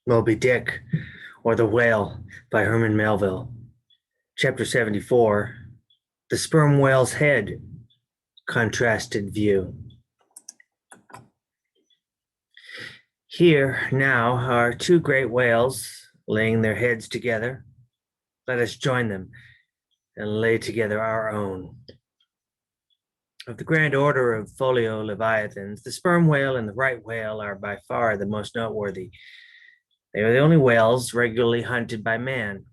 Moby-Dick, or The Whale by Herman Melville. Chapter 74, The Sperm Whale's Head, Contrasted View. Here now are two great whales laying their heads together. Let us join them and lay together our own. Of the grand order of folio leviathans, the sperm whale and the right whale are by far the most noteworthy. They are the only whales regularly hunted by man.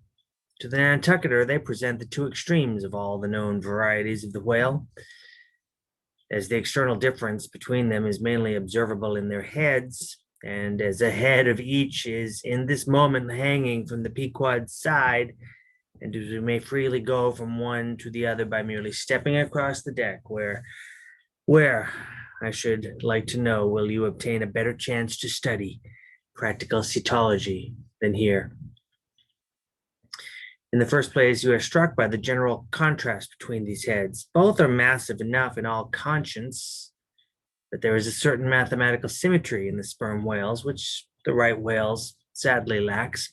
To the Nantucketer, they present the two extremes of all the known varieties of the whale, as the external difference between them is mainly observable in their heads, and as a head of each is in this moment hanging from the Pequod's side, and as we may freely go from one to the other by merely stepping across the deck, where, I should like to know, will you obtain a better chance to study practical cetology than here? In the first place, you are struck by the general contrast between these heads. Both are massive enough in all conscience, but there is a certain mathematical symmetry in the sperm whales, which the right whales sadly lacks.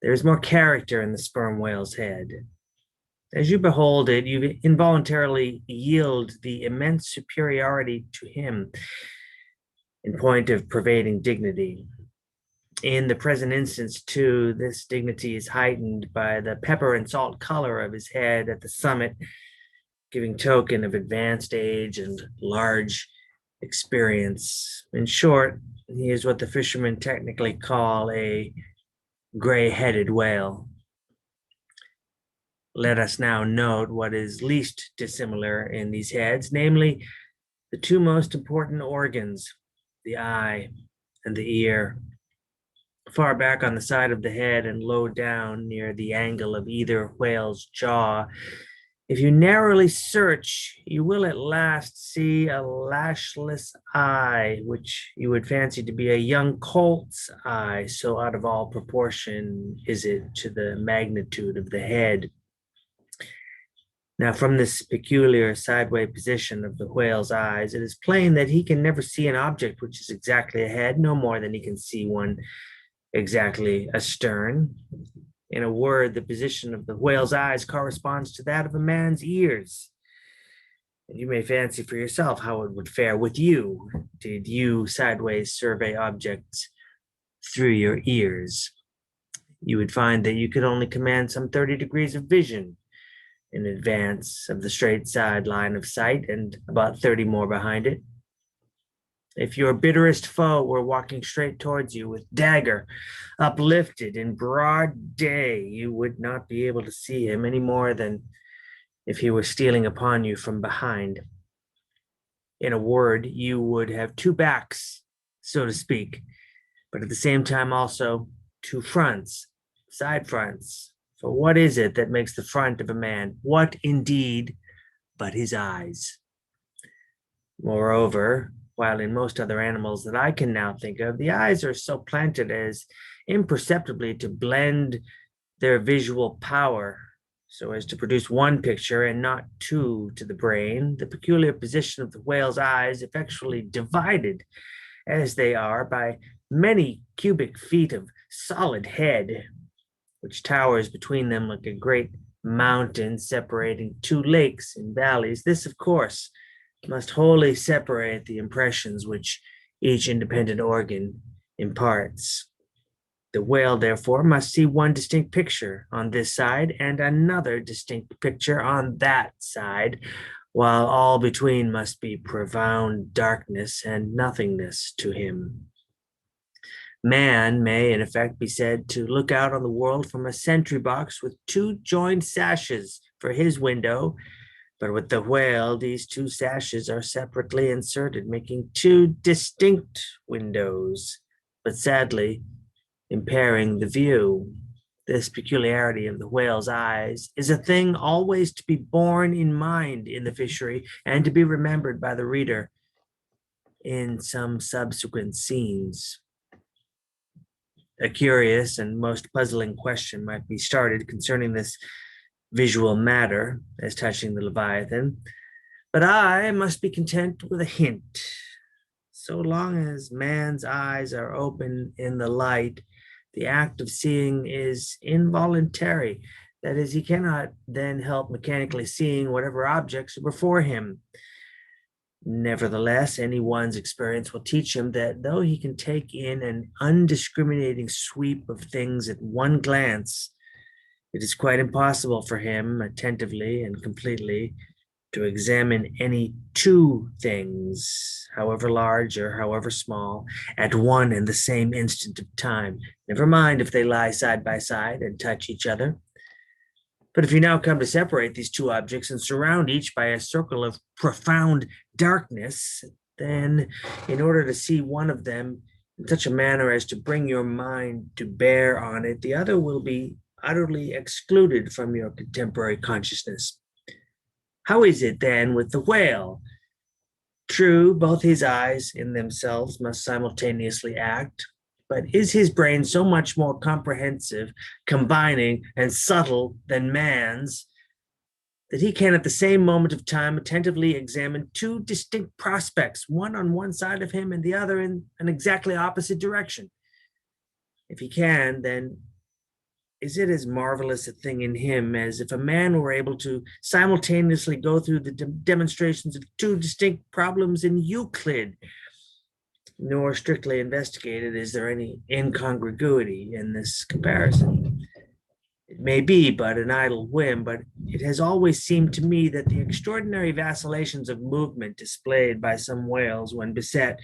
There is more character in the sperm whale's head. As you behold it, you involuntarily yield the immense superiority to him in point of pervading dignity. In the present instance, too, this dignity is heightened by the pepper and salt color of his head at the summit, giving token of advanced age and large experience. In short, he is what the fishermen technically call a gray-headed whale. Let us now note what is least dissimilar in these heads, namely the two most important organs, the eye and the ear. Far back on the side of the head and low down near the angle of either whale's jaw, if you narrowly search, you will at last see a lashless eye, which you would fancy to be a young colt's eye, so out of all proportion is it to the magnitude of the head. Now, from this peculiar sideway position of the whale's eyes, it is plain that he can never see an object which is exactly ahead, no more than he can see one exactly astern. In a word, the position of the whale's eyes corresponds to that of a man's ears. And you may fancy for yourself how it would fare with you, did you sideways survey objects through your ears. You would find that you could only command some 30 degrees of vision in advance of the straight side line of sight and about 30 more behind it. If your bitterest foe were walking straight towards you with dagger uplifted in broad day, you would not be able to see him any more than if he were stealing upon you from behind. In a word, you would have two backs, so to speak, but at the same time also two fronts, side fronts. For what is it that makes the front of a man? What indeed but his eyes? Moreover, while in most other animals that I can now think of, the eyes are so planted as imperceptibly to blend their visual power so as to produce one picture and not two to the brain, the peculiar position of the whale's eyes, effectually divided as they are by many cubic feet of solid head, which towers between them like a great mountain separating two lakes and valleys. This, of course, must wholly separate the impressions which each independent organ imparts. The whale, therefore, must see one distinct picture on this side and another distinct picture on that side, while all between must be profound darkness and nothingness to him. Man may, in effect, be said to look out on the world from a sentry box with two joined sashes for his window, but with the whale, these two sashes are separately inserted, making two distinct windows, but sadly impairing the view. This peculiarity of the whale's eyes is a thing always to be borne in mind in the fishery and to be remembered by the reader in some subsequent scenes. A curious and most puzzling question might be started concerning this visual matter as touching the Leviathan, but I must be content with a hint. So long as man's eyes are open in the light, the act of seeing is involuntary. That is, he cannot then help mechanically seeing whatever objects are before him. Nevertheless, anyone's experience will teach him that though he can take in an undiscriminating sweep of things at one glance, it is quite impossible for him attentively and completely to examine any two things, however large or however small, at one and the same instant of time. Never mind if they lie side by side and touch each other. But if you now come to separate these two objects and surround each by a circle of profound darkness, then in order to see one of them in such a manner as to bring your mind to bear on it, the other will be utterly excluded from your contemporary consciousness. How is it then with the whale? True, both his eyes in themselves must simultaneously act, but is his brain so much more comprehensive, combining, and subtle than man's that he can at the same moment of time attentively examine two distinct prospects, one on one side of him and the other in an exactly opposite direction? If he can, then is it as marvelous a thing in him as if a man were able to simultaneously go through the demonstrations of two distinct problems in Euclid? Nor strictly investigated is there any incongruity in this comparison. It may be but an idle whim, but it has always seemed to me that the extraordinary vacillations of movement displayed by some whales when beset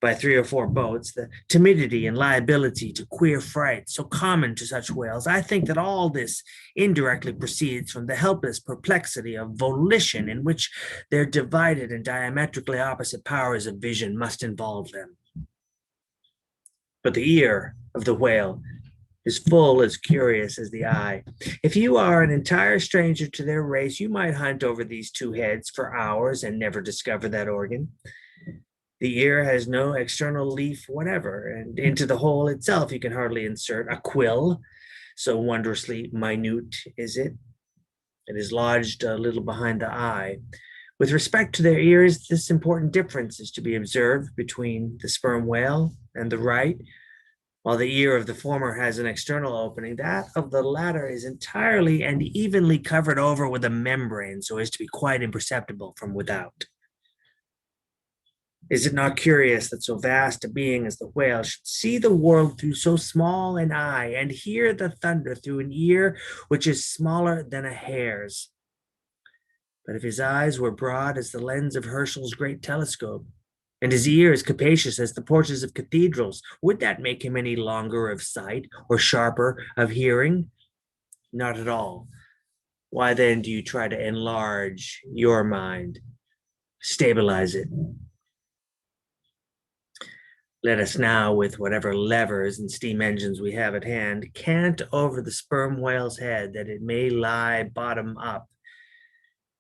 by 3 or 4 boats, the timidity and liability to queer fright so common to such whales, I think that all this indirectly proceeds from the helpless perplexity of volition in which their divided and diametrically opposite powers of vision must involve them. But the ear of the whale is full as curious as the eye. If you are an entire stranger to their race, you might hunt over these two heads for hours and never discover that organ. The ear has no external leaf whatever, and into the hole itself you can hardly insert a quill, so wondrously minute is it. It is lodged a little behind the eye. With respect to their ears, this important difference is to be observed between the sperm whale and the right. While the ear of the former has an external opening, that of the latter is entirely and evenly covered over with a membrane so as to be quite imperceptible from without. Is it not curious that so vast a being as the whale should see the world through so small an eye and hear the thunder through an ear which is smaller than a hare's? But if his eyes were broad as the lens of Herschel's great telescope, and his ears capacious as the porches of cathedrals, would that make him any longer of sight or sharper of hearing? Not at all. Why then do you try to enlarge your mind, stabilize it? Let us now, with whatever levers and steam engines we have at hand, cant over the sperm whale's head that it may lie bottom up.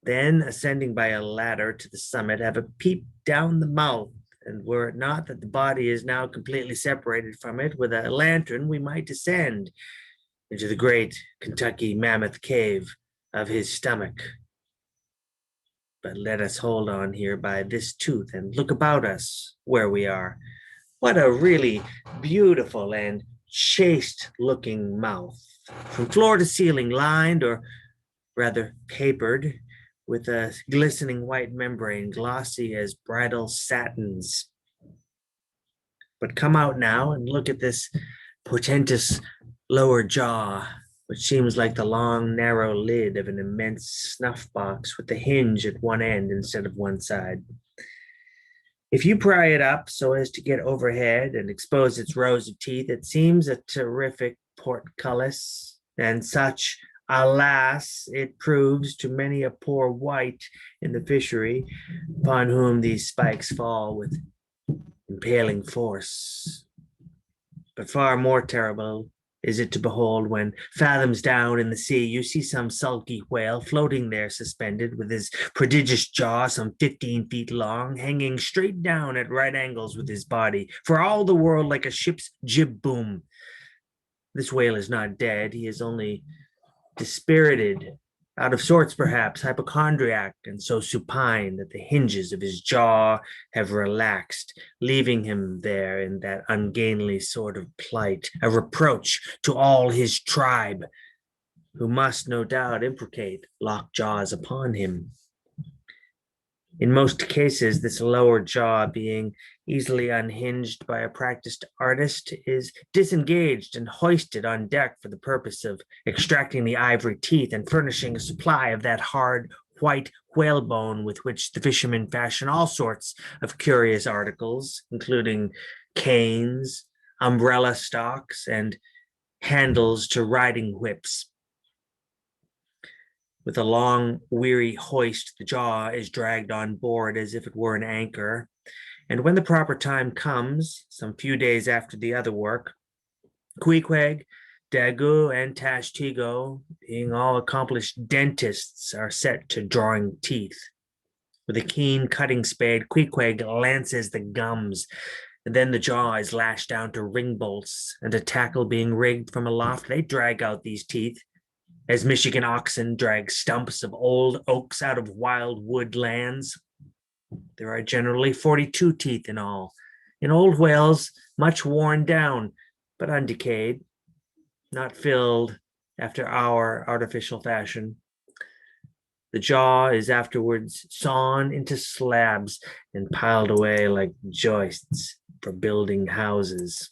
Then, ascending by a ladder to the summit, have a peep down the mouth, and were it not that the body is now completely separated from it, with a lantern we might descend into the great Kentucky mammoth cave of his stomach. But let us hold on here by this tooth and look about us where we are. What a really beautiful and chaste-looking mouth, from floor to ceiling, lined, or rather papered, with a glistening white membrane, glossy as bridal satins. But come out now and look at this portentous lower jaw, which seems like the long, narrow lid of an immense snuff box with the hinge at one end instead of one side. If you pry it up so as to get overhead and expose its rows of teeth, it seems a terrific portcullis, and such, alas, it proves to many a poor wight in the fishery, upon whom these spikes fall with impaling force. But far more terrible is it to behold when, fathoms down in the sea, you see some sulky whale floating there suspended, with his prodigious jaw some 15 feet long, hanging straight down at right angles with his body, for all the world like a ship's jib boom. This whale is not dead, he is only dispirited out of sorts perhaps, hypochondriac, and so supine that the hinges of his jaw have relaxed, leaving him there in that ungainly sort of plight, a reproach to all his tribe, who must no doubt imprecate lockjaws upon him. In most cases, this lower jaw, being easily unhinged by a practiced artist, is disengaged and hoisted on deck for the purpose of extracting the ivory teeth and furnishing a supply of that hard, white whalebone with which the fishermen fashion all sorts of curious articles, including canes, umbrella stalks, and handles to riding whips. With a long, weary hoist, the jaw is dragged on board as if it were an anchor. And when the proper time comes, some few days after the other work, Queequeg, Dagu, and Tashtigo, being all accomplished dentists, are set to drawing teeth. With a keen cutting spade, Queequeg lances the gums, and then the jaw is lashed down to ring bolts, and a tackle being rigged from aloft, they drag out these teeth, as Michigan oxen drag stumps of old oaks out of wild wood lands. There are generally 42 teeth in all, in old whales much worn down, but undecayed, not filled after our artificial fashion. The jaw is afterwards sawn into slabs and piled away like joists for building houses.